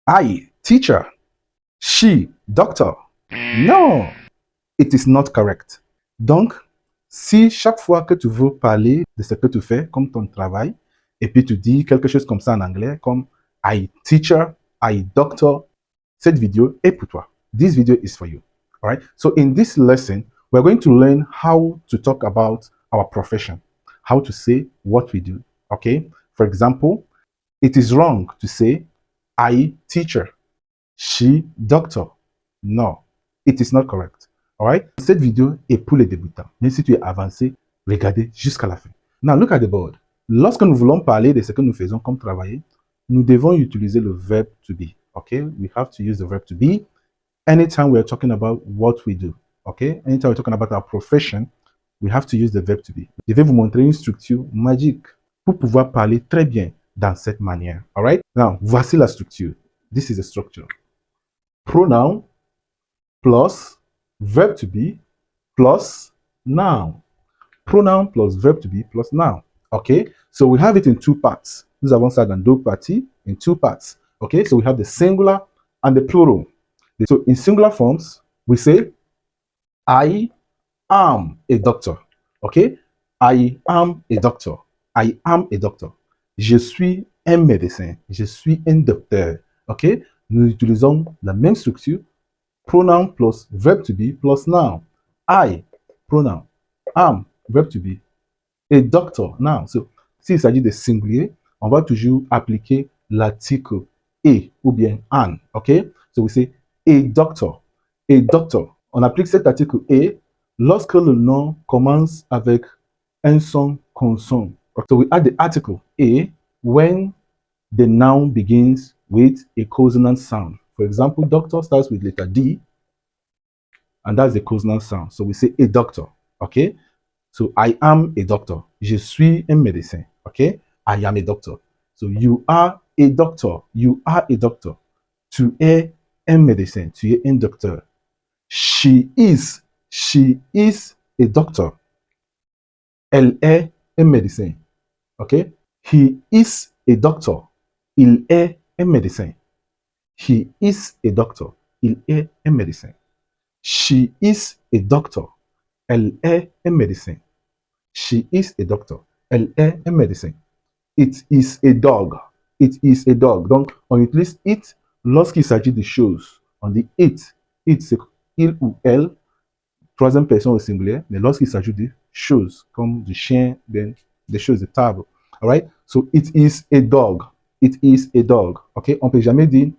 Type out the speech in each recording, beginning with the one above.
I, teacher. She, doctor. Non, it is not correct. Donc, si chaque fois que tu veux parler de ce que tu fais, comme ton travail, et puis tu dis quelque chose comme ça en anglais, comme I teacher, I doctor, cette vidéo est pour toi. This video is for you. All right. So in this lesson, we're going to learn how to talk about our profession, how to say what we do. Okay. For example, it is wrong to say I teacher, she doctor. No, it is not correct. All right. Cette vidéo est pour les débutants. Mais si tu es avancé, regardez jusqu'à la fin. Now look at the board. Lorsque nous voulons parler de ce que nous faisons comme travailler, nous devons utiliser le verbe to be. Okay, we have to use the verb to be anytime we're talking about what we do. Okay, anytime we're talking about our profession, we have to use the verb to be. Je vais vous montrer une structure magique pour pouvoir parler très bien dans cette manière. All right, now voici la structure. This is the structure. Pronoun plus verb to be plus noun. Pronoun plus verb to be plus noun. Okay, so we have it in two parts. Nous avons ça dans deux parties, in two parts. Okay, so we have the singular and the plural. So in singular forms, we say, I am a doctor. Okay, I am a doctor. I am a doctor. Je suis un médecin. Je suis un docteur. Okay, nous utilisons la même structure, pronoun plus verb to be plus noun. I, pronoun. Am, verb to be. A doctor, noun. So, s'il s'agit de singulier, on va toujours appliquer l'article et ou bien an. OK? So, we say a doctor. A doctor. On applique cet article et lorsque le nom commence avec un son consonne. So, we add the article a when the noun begins with a consonant sound. For example, doctor starts with letter D, and that's the consonant sound. So we say a doctor. Okay? So I am a doctor. Je suis un médecin. Okay? I am a doctor. So you are a doctor. You are a doctor. Tu es un médecin. Tu es un docteur. She is a doctor. Elle est un médecin. Okay? He is a doctor. Il est un médecin. He is a doctor. Il est un médecin. She is a doctor. Elle est un médecin. She is a doctor. Elle est un médecin. It is a dog. It is a dog. Donc, on utilise it lorsqu'il s'agit de choses. On dit it. It, c'est il ou elle, troisième personne au singulier, mais lorsqu'il s'agit de choses, comme du chien, des choses de table. All right? So, it is a dog. It is a dog. OK? On ne peut jamais dire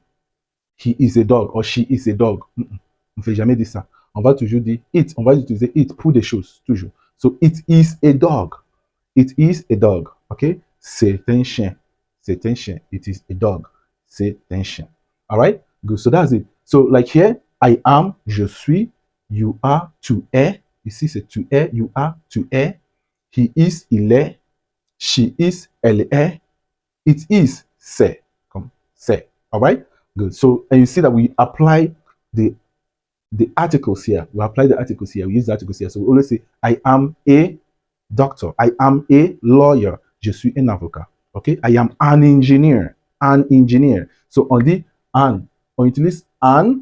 he is a dog or she is a dog. On ne fait jamais dire ça. On va toujours dire it. On va utiliser it pour des choses, toujours. So, it is a dog. It is a dog. OK? C'est un chien. C'est un chien. It is a dog. C'est un chien. All right? Good. So, that's it. So, like here, I am, je suis. You are, tu es. Ici, c'est tu es. You are, tu es. He is, il est. She is, elle est. It is, c'est. Comme c'est. All right? Good. So, and you see that we apply the articles here. We apply the articles here. We use the articles here. So, we always say, I am a doctor. I am a lawyer. Je suis un avocat. Okay? I am an engineer. An engineer. So, on dit an. On utilise an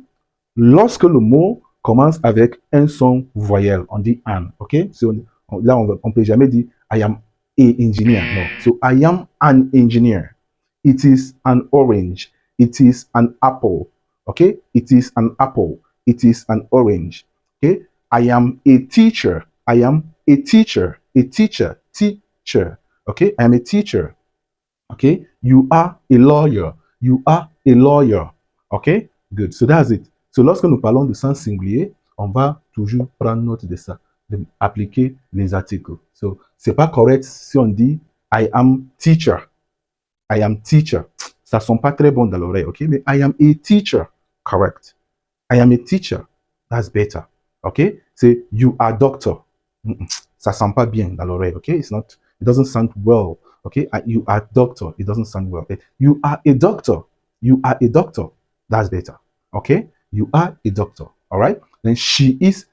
lorsque le mot commence avec un son voyelle. On dit an. Okay? So, là, on peut jamais dire I am a engineer. No. So, I am an engineer. It is an orange. It is an apple. Okay? It is an apple. It is an orange. Okay? I am a teacher. I am a teacher. A teacher. Teacher. Okay? I am a teacher. Okay? You are a lawyer. You are a lawyer. Okay? Good. So that's it. So lorsque nous parlons de sens singulier, on va toujours prendre note de ça, de appliquer les articles. So, c'est pas correct si on dit I am teacher. I am teacher. Ça sonne pas très bon dans l'oreille, ok? Mais I am a teacher. Correct. I am a teacher. That's better. Ok? C'est you are doctor. Ça sent pas bien dans l'oreille, ok? It doesn't sound well. Okay? You are doctor. It doesn't sound well. You are a doctor. You are a doctor. That's better. Okay? You are a doctor. All right? Then she is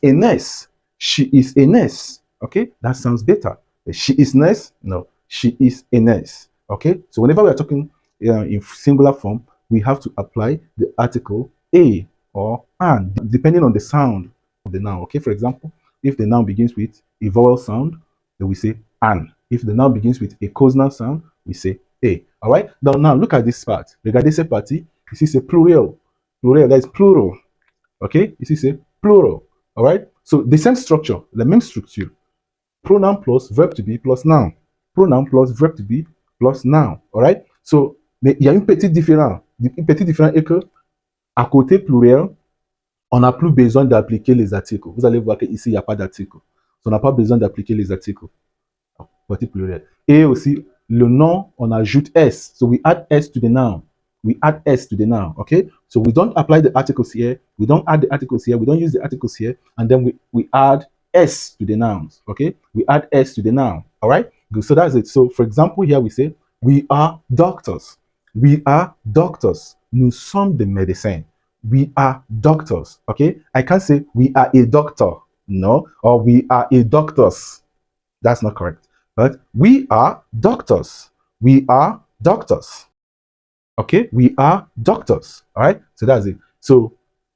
a nurse. She is a nurse. Okay? That sounds better. She is nurse? No. She is a nurse. Okay? So whenever we are talking in singular form, we have to apply the article a or an, depending on the sound of the noun. Okay, for example, if the noun begins with a vowel sound, then we say an. If the noun begins with a consonant sound, we say a. All right. Now look at this part. Regardez cette partie. Ici c'est pluriel. Pluriel, that is plural. Okay. Ici c'est plural. All right. So the same structure, la même structure. Pronoun plus verb to be plus noun. Pronoun plus verb to be plus noun. All right. So, mais il y a une petite différence. Une petite différence est que à côté pluriel, on n'a plus besoin d'appliquer les articles. Vous allez voir qu'ici, il n'y a pas d'article. On n'a pas besoin d'appliquer les articles. Partie pluriel. Et aussi, le nom, on ajoute S. So we add S to the noun. We add S to the noun, okay? So we don't apply the articles here. We don't add the articles here. We don't use the articles here. And then we add S to the nouns, okay? We add S to the noun, all right? Good. So that's it. So for example, here we say, we are doctors. We are doctors. Nous sommes des médecins. We are doctors, okay? I can't say we are a doctor, no, or we are a doctors. That's not correct. But we are doctors. We are doctors. Okay, we are doctors. All right, so that's it. So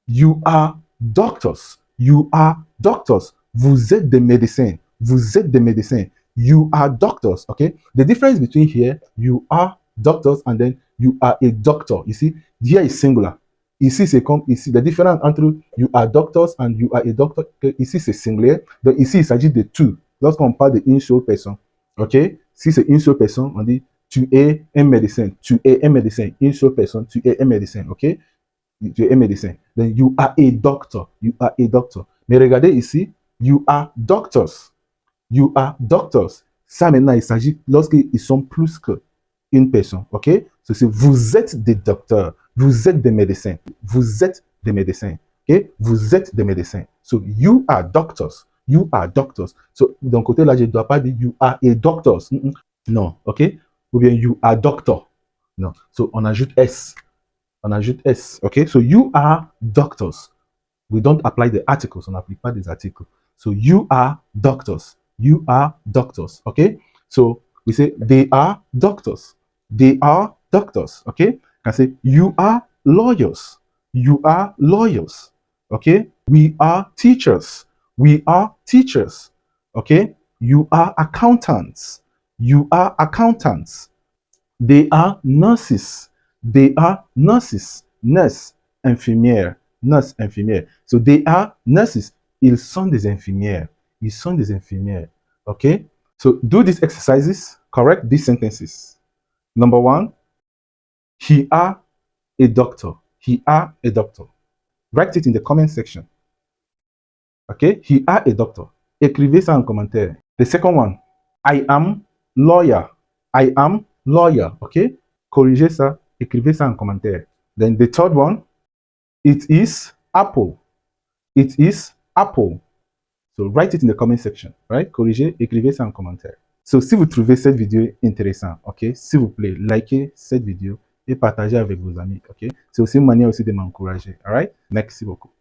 you are doctors. You are doctors. Vous êtes des médecins. Vous êtes des médecins. You are doctors. Okay, the difference between here, you are doctors, and then you are a doctor. You see, here is singular. Ici, c'est comme ici. La différence entre you are doctors and you are a doctor, ici, c'est singulier. Donc, ici, il s'agit de tu. Lorsqu'on parle d'une seule personne. OK? Si c'est une seule personne, on dit tu es un médecin. Tu es un médecin. Une seule personne, tu es un médecin. OK? Tu es un médecin. Then you are a doctor. You are a doctor. Mais regardez ici, you are doctors. You are doctors. Ça, maintenant, il s'agit lorsqu'ils sont plus qu'une personne. OK? So, c'est vous êtes des docteurs. Vous êtes des médecins. Vous êtes des médecins. OK? Vous êtes des médecins. So, you are doctors. You are doctors. So, d'un côté, là, je ne dois pas dire you are a doctors. Non. OK? Ou bien you are doctor. Non. So, on ajoute S. On ajoute S. OK? So, you are doctors. We don't apply the articles. On n'applique pas des articles. So, you are doctors. You are doctors. Okay? So, we say they are doctors. They are doctors. Okay? I say you are lawyers. You are lawyers. Okay? We are teachers. We are teachers. Okay? You are accountants. You are accountants. They are nurses. They are nurses. Nurse, infirmière. Nurse, infirmière. So they are nurses. Ils sont des infirmières. Ils sont des infirmières. Okay? So do these exercises. Correct these sentences. Number one, he are a doctor. He are a doctor. Write it in the comment section. Okay? He are a doctor. Écrivez ça en commentaire. The second one, I am lawyer. I am lawyer. Okay? Corrigez ça. Écrivez ça en commentaire. Then the third one, it is apple. It is apple. So write it in the comment section. Right? Corrigez, écrivez ça en commentaire. So si vous trouvez cette vidéo intéressante, ok, s'il vous plaît, likez cette vidéo et partagez avec vos amis. Ok? C'est aussi une manière aussi de m'encourager. Alright? Merci beaucoup.